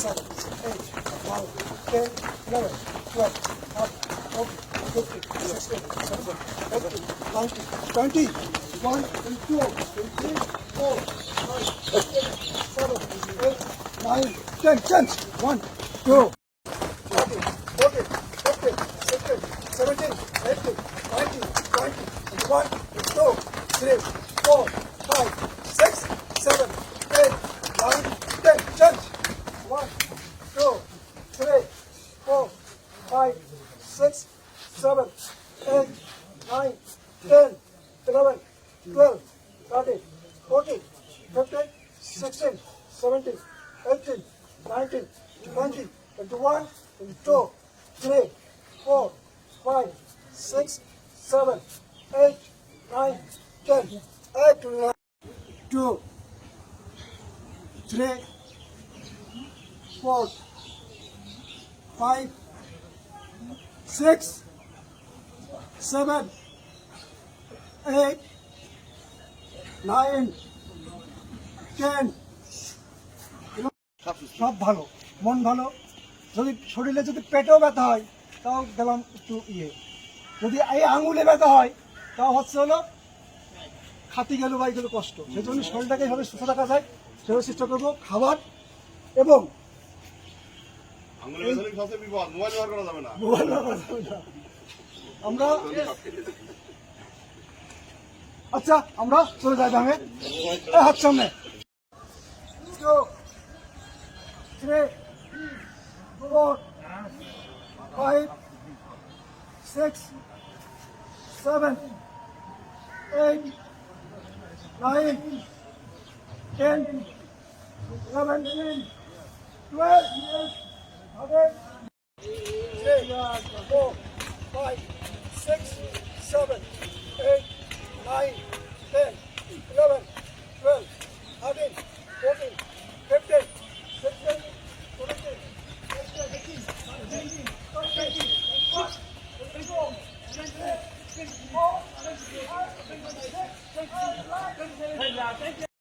7, 8, 9, 10, 11, 12, 13, 14, 15, 16, 17, 18, 19, 20, 1, 22, 23, 4, 5, 6, 7, 8, 9, 10, 10, 1, 2, 13, 14, 15, 16, 17, 18, 19, 20, 21, 22, 3, 4, 5, 6, 7, 8, 9, 10, 10, 1, 2, 3, 4, 5, 6, 7, 8, 9, 10, 11, 12, 13, 14, 15, 16, 17, 18, 19, 20, 21, 22, 3, 4, 5, 6, 7, 8, 9, 10, 8, 9, 2, 3, 4, 5, 6, 7, 8, 9, 10, সব ভালো, মন ভালো। যদি শরীরে যদি পেটেও ব্যথা হয় তাও গেলাম একটু যদি এই আঙুলে ব্যথা হয় তাও হচ্ছে হলো খাতি গেল বা এগুলো কষ্ট। সেই জন্য শরীরটাকে এভাবে সুস্থ রাখা যায় সেভাবে চেষ্টা করবো। খাবার এবং মোবাইল ব্যবহার করা যাবে না। আমরা আচ্ছা আমরা চলে যাই দামে হাত সামনে 2, 3, 4, 5, 6, 7, 8, 9, 10, 11, 12, 13, 4, 5, 6, 7, 8, 9, 10, 11, 12, 13, 14, 15, 16, 17, 18, 19, 20, 21, 22, 23, 24, 25, 26, 27, 28, 29, 30.